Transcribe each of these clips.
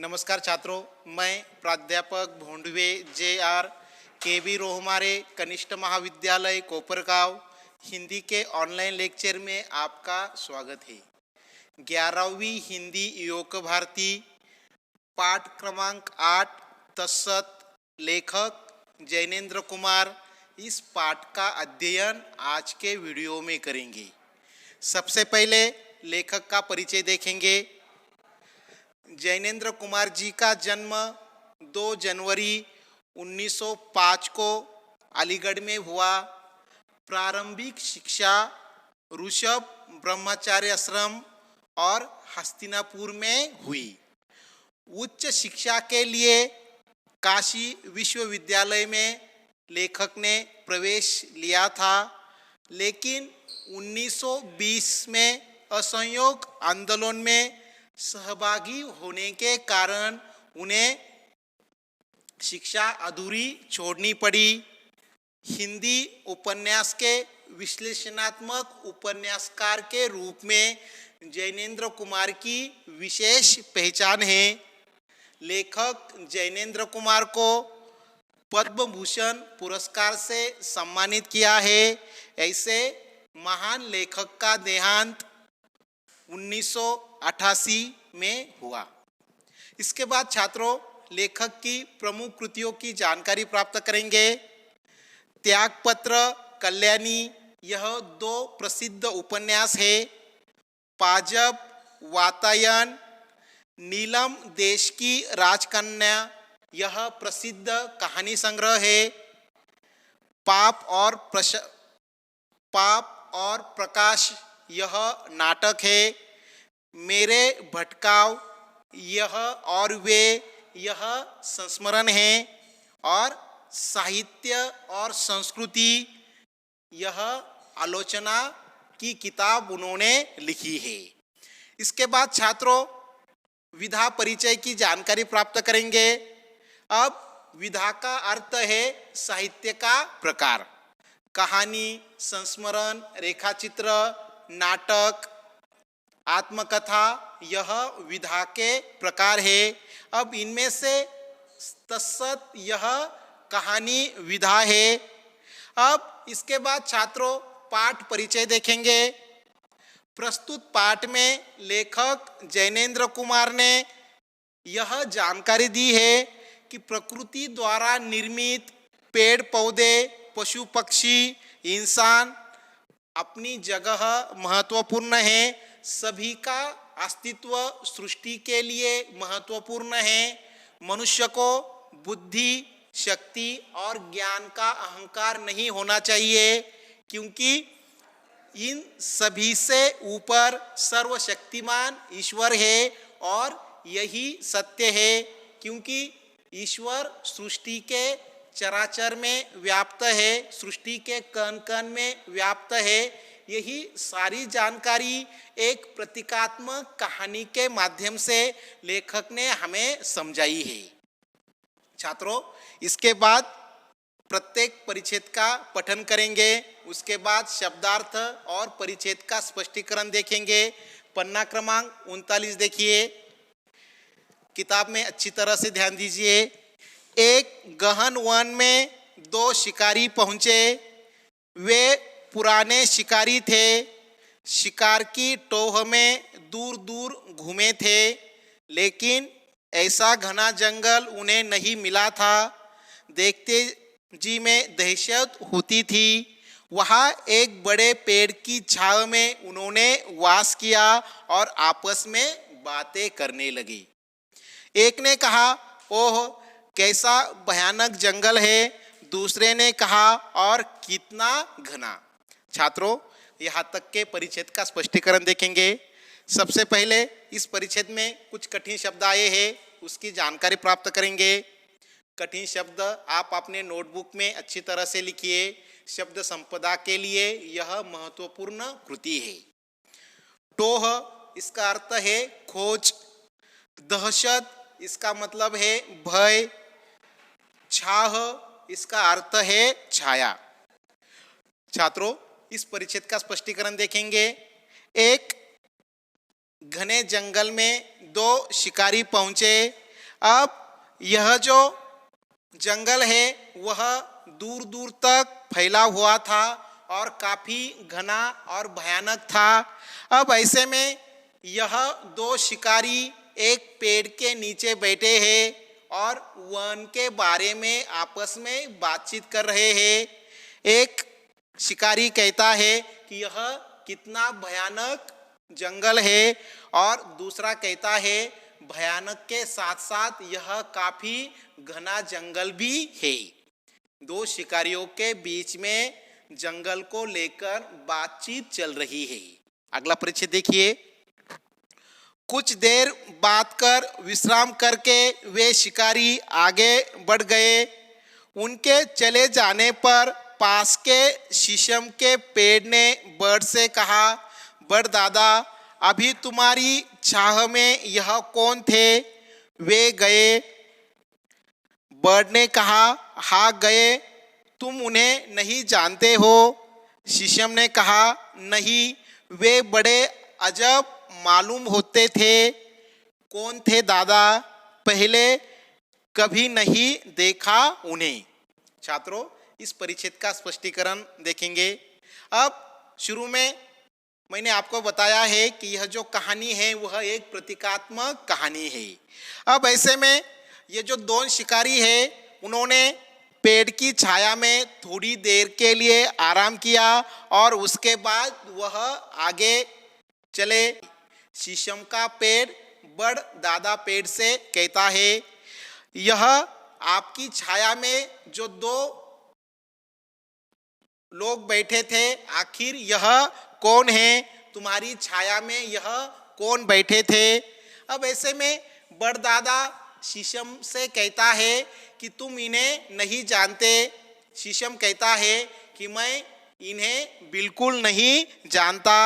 नमस्कार छात्रों, मैं प्राध्यापक भोंडवे जे.आर. के.बी. रोहमारे कनिष्ठ महाविद्यालय कोपरगांव हिंदी के ऑनलाइन लेक्चर में आपका स्वागत है। 11वीं हिंदी योग भारती पाठ क्रमांक 8 तत्सत लेखक जैनेन्द्र कुमार। इस पाठ का अध्ययन आज के वीडियो में करेंगे। सबसे पहले लेखक का परिचय देखेंगे। जैनेन्द्र कुमार जी का जन्म 2 जनवरी 1905 को अलीगढ़ में हुआ। प्रारंभिक शिक्षा ऋषभ ब्रह्मचार्य आश्रम और हस्तिनापुर में हुई। उच्च शिक्षा के लिए काशी विश्वविद्यालय में लेखक ने प्रवेश लिया था, लेकिन 1920 में असहयोग आंदोलन में सहभागी होने के कारण उन्हें शिक्षा अधूरी छोड़नी पड़ी। हिंदी उपन्यास के विश्लेषणात्मक उपन्यासकार के रूप में जैनेन्द्र कुमार की विशेष पहचान है। लेखक जैनेन्द्र कुमार को पद्म भूषण पुरस्कार से सम्मानित किया है। ऐसे महान लेखक का देहांत 1988 में हुआ। इसके बाद छात्रों लेखक की प्रमुख कृतियों की जानकारी प्राप्त करेंगे। त्यागपत्र, कल्याणी, यह 2 प्रसिद्ध उपन्यास है। पाजब, वातायन, नीलम देश की राजकन्या, यह प्रसिद्ध कहानी संग्रह है। पाप और प्रकाश, यह नाटक है। मेरे भटकाव, यह और वे, यह संस्मरण है। और साहित्य और संस्कृति, यह आलोचना की किताब उन्होंने लिखी है। इसके बाद छात्रों विधा परिचय की जानकारी प्राप्त करेंगे। अब विधा का अर्थ है साहित्य का प्रकार। कहानी, संस्मरण, रेखाचित्र, नाटक, आत्मकथा, यह विधा के प्रकार है। अब इनमें से तत्सत, यह कहानी विधा है। अब इसके बाद छात्रों पाठ परिचय देखेंगे। प्रस्तुत पाठ में लेखक जैनेन्द्र कुमार ने यह जानकारी दी है कि प्रकृति द्वारा निर्मित पेड़ पौधे, पशु पक्षी, इंसान अपनी जगह महत्वपूर्ण है। सभी का अस्तित्व सृष्टि के लिए महत्वपूर्ण है। मनुष्य को बुद्धि, शक्ति और ज्ञान का अहंकार नहीं होना चाहिए, क्योंकि इन सभी से ऊपर सर्वशक्तिमान ईश्वर है। और यही सत्य है, क्योंकि ईश्वर सृष्टि के चराचर में व्याप्त है, सृष्टि के कण कण में व्याप्त है। यही सारी जानकारी एक प्रतीकात्मक कहानी के माध्यम से लेखक ने हमें समझाई है। छात्रों इसके बाद प्रत्येक परिच्छेद का पठन करेंगे। उसके बाद शब्दार्थ और परिच्छेद का स्पष्टीकरण देखेंगे। पन्ना क्रमांक 39 देखिए। किताब में अच्छी तरह से ध्यान दीजिए। एक गहन वन में 2 शिकारी पहुंचे। वे पुराने शिकारी थे। शिकार की टोह में दूर दूर घूमे थे, लेकिन ऐसा घना जंगल उन्हें नहीं मिला था। देखते जी में दहशत होती थी। वहाँ एक बड़े पेड़ की छांव में उन्होंने वास किया और आपस में बातें करने लगी। एक ने कहा, ओह कैसा भयानक जंगल है। दूसरे ने कहा, और कितना घना। छात्रों यहाँ तक के परिच्छेद का स्पष्टीकरण देखेंगे। सबसे पहले इस परिच्छेद में कुछ कठिन शब्द आए हैं, उसकी जानकारी प्राप्त करेंगे। कठिन शब्द आप अपने नोटबुक में अच्छी तरह से लिखिए। शब्द संपदा के लिए यह महत्वपूर्ण कृति है। टोह, इसका अर्थ है खोज। दहशत, इसका मतलब है भय। छाह, इसका अर्थ है छाया। छात्रों इस परिच्छेद का स्पष्टीकरण देखेंगे। एक घने जंगल में 2 शिकारी पहुंचे। अब यह जो जंगल है वह दूर दूर तक फैला हुआ था और काफी घना और भयानक था। अब ऐसे में यह दो शिकारी एक पेड़ के नीचे बैठे हैं और वन के बारे में आपस में बातचीत कर रहे हैं। एक शिकारी कहता है कि यह कितना भयानक जंगल है और दूसरा कहता है भयानक के साथ साथ यह काफी घना जंगल भी है। दो शिकारियों के बीच में जंगल को लेकर बातचीत चल रही है। अगला परिच्छेद देखिए। कुछ देर बात कर विश्राम करके वे शिकारी आगे बढ़ गए। उनके चले जाने पर पास के शीशम के पेड़ ने बर्ड से कहा, बर्ड दादा, अभी तुम्हारी छाह में यह कौन थे? वे गए। बर्ड ने कहा, हाँ गए, तुम उन्हें नहीं जानते हो? शीशम ने कहा, नहीं, वे बड़े अजब मालूम होते थे। कौन थे दादा? पहले कभी नहीं देखा उन्हें। छात्रों, इस परिच्छेद का स्पष्टीकरण देखेंगे। अब शुरू में मैंने आपको बताया है कि यह जो कहानी है वह एक प्रतीकात्मक कहानी है। अब ऐसे में ये जो दो शिकारी है उन्होंने पेड़ की छाया में थोड़ी देर के लिए आराम किया और उसके बाद वह आगे चले। शीशम का पेड़ बड़ दादा पेड़ से कहता है, यह आपकी छाया में जो दो लोग बैठे थे, आखिर यह कौन है? तुम्हारी छाया में यह कौन बैठे थे? अब ऐसे में बड़ दादा शीशम से कहता है कि तुम इन्हें नहीं जानते। शीशम कहता है कि मैं इन्हें बिल्कुल नहीं जानता।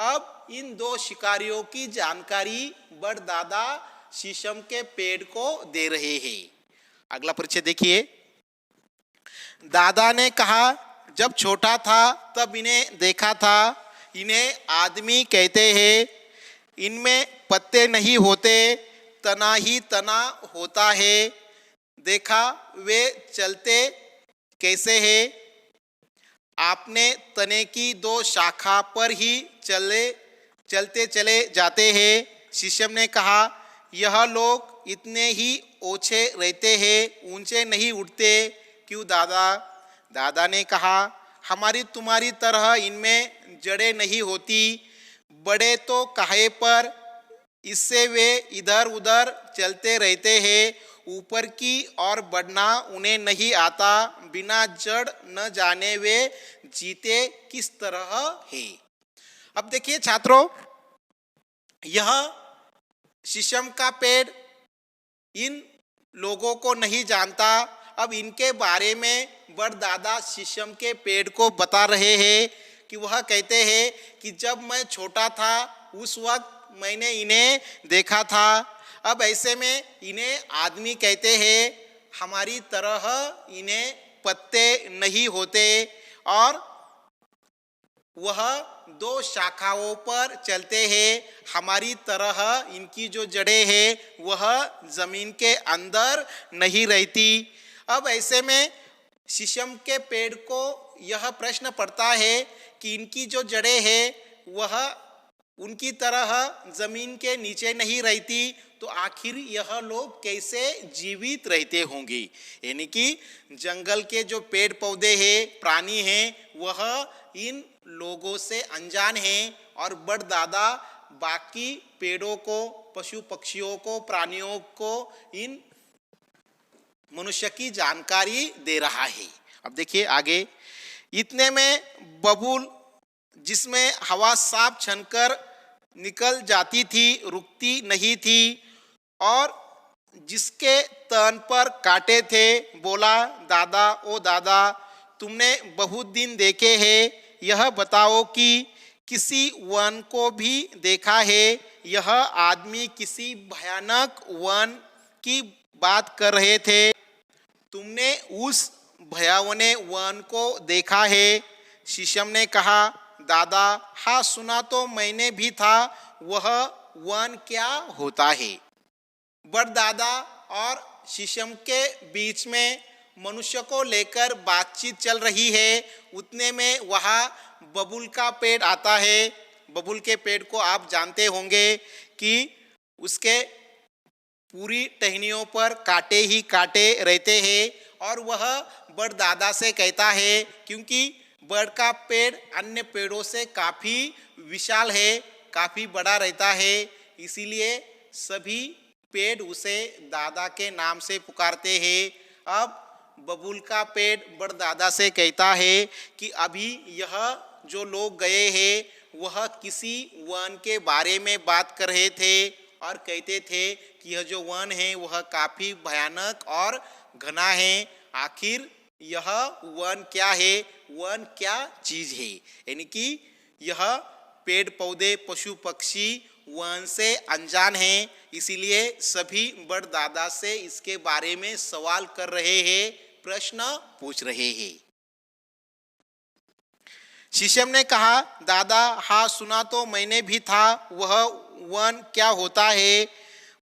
अब इन दो शिकारियों की जानकारी बड़ दादा शीशम के पेड़ को दे रहे हैं। अगला परिच्छेद देखिए। दादा ने कहा, जब छोटा था तब इन्हें देखा था। इन्हें आदमी कहते हैं। इनमें पत्ते नहीं होते, तना ही तना होता है। देखा वे चलते कैसे हैं? आपने तने की दो शाखा पर ही चलते चले जाते हैं। शीशम ने कहा, यह लोग इतने ही ओछे रहते हैं, ऊंचे नहीं उठते, क्यों दादा? दादा ने कहा, हमारी तुम्हारी तरह इनमें जड़ें नहीं होती। बड़े तो काहे पर, इससे वे इधर उधर चलते रहते हैं। ऊपर की ओर बढ़ना उन्हें नहीं आता। बिना जड़ न जाने वे जीते किस तरह है। अब देखिए छात्रों, यह शीशम का पेड़ इन लोगों को नहीं जानता। अब इनके बारे में बड़ दादा शीशम के पेड़ को बता रहे हैं कि वह कहते हैं कि जब मैं छोटा था उस वक्त मैंने इन्हें देखा था। अब ऐसे में इन्हें आदमी कहते हैं। हमारी तरह इन्हें पत्ते नहीं होते और वह दो शाखाओं पर चलते हैं। हमारी तरह इनकी जो जड़ें हैं वह जमीन के अंदर नहीं रहती। अब ऐसे में शीशम के पेड़ को यह प्रश्न पड़ता है कि इनकी जो जड़ें हैं वह उनकी तरह जमीन के नीचे नहीं रहती, तो आखिर यह लोग कैसे जीवित रहते होंगे? यानी कि जंगल के जो पेड़ पौधे हैं, प्राणी हैं, वह इन लोगों से अनजान हैं और बड़ दादा बाकी पेड़ों को, पशु पक्षियों को, प्राणियों को इन मनुष्य की जानकारी दे रहा है। अब देखिए आगे। इतने में बबूल जिसमें हवा साफ छनकर निकल जाती थी रुकती नहीं थी और जिसके तन पर कांटे थे, बोला, दादा ओ दादा, तुमने बहुत दिन देखे हैं, यह बताओ कि किसी वन को भी देखा है? यह आदमी किसी भयानक वन की बात कर रहे थे। तुमने उस भयावने वन को देखा है? शीशम ने कहा, दादा हाँ सुना तो मैंने भी था। वह वन क्या होता है? बड़ दादा और शीशम के बीच में मनुष्य को लेकर बातचीत चल रही है। उतने में वहाँ बबूल का पेड़ आता है। बबूल के पेड़ को आप जानते होंगे कि उसके पूरी टहनियों पर कांटे ही कांटे रहते हैं। और वह बड़दादा से कहता है, क्योंकि बड़ का पेड़ अन्य पेड़ों से काफ़ी विशाल है, काफ़ी बड़ा रहता है, इसीलिए सभी पेड़ उसे दादा के नाम से पुकारते हैं। अब बबूल का पेड़ बड़दादा से कहता है कि अभी यह जो लोग गए हैं वह किसी वन के बारे में बात कर रहे थे और कहते थे कि यह जो वन है वह काफ़ी भयानक और घना है। आखिर यह वन क्या है, वन क्या चीज़ है, यानी कि यह पेड़ पौधे पशु पक्षी वन से अनजान हैं, इसीलिए सभी बड़दादा से इसके बारे में सवाल कर रहे हैं, प्रश्न पूछ रहे हैं। शीशम ने कहा, दादा हाँ सुना तो मैंने भी था, वह वन क्या होता है?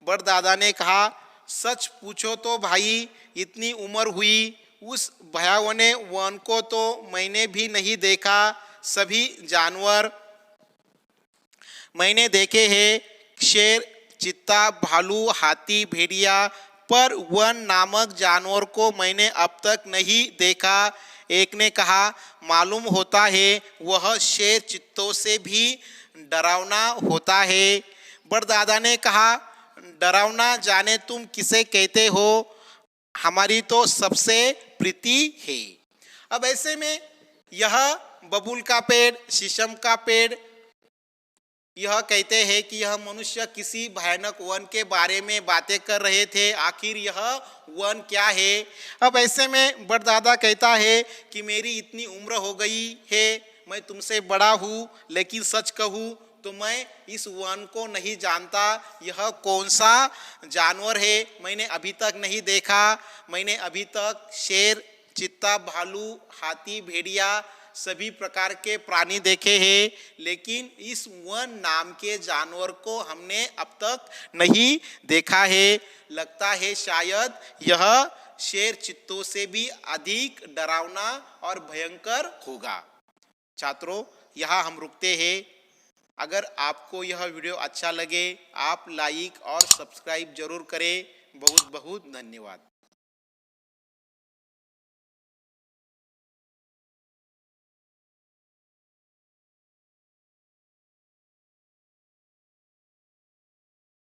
बड़दादा ने कहा, सच पूछो तो भाई इतनी उम्र हुई, उस भयावने वन को तो मैंने भी नहीं देखा। सभी जानवर मैंने देखे हैं, शेर, चीता, भालू, हाथी, भेड़िया, पर वन नामक जानवर को मैंने अब तक नहीं देखा। एक ने कहा, मालूम होता है वह शेर चित्तों से भी डरावना होता है। बड़दादा ने कहा, डरावना जाने तुम किसे कहते हो, हमारी तो सबसे प्रीति है। अब ऐसे में यह बबूल का पेड़, शीशम का पेड़ यह कहते हैं कि यह मनुष्य किसी भयानक वन के बारे में बातें कर रहे थे, आखिर यह वन क्या है? अब ऐसे में बड़दादा कहता है कि मेरी इतनी उम्र हो गई है, मैं तुमसे बड़ा हूँ, लेकिन सच कहूँ तो मैं इस वन को नहीं जानता। यह कौन सा जानवर है मैंने अभी तक नहीं देखा। मैंने अभी तक शेर, चीता, भालू, हाथी, भेड़िया सभी प्रकार के प्राणी देखे हैं, लेकिन इस वन नाम के जानवर को हमने अब तक नहीं देखा है। लगता है शायद यह शेर चित्तों से भी अधिक डरावना और भयंकर होगा। छात्रों, यहाँ हम रुकते हैं। अगर आपको यह वीडियो अच्छा लगे आप लाइक और सब्सक्राइब जरूर करें। बहुत बहुत धन्यवाद।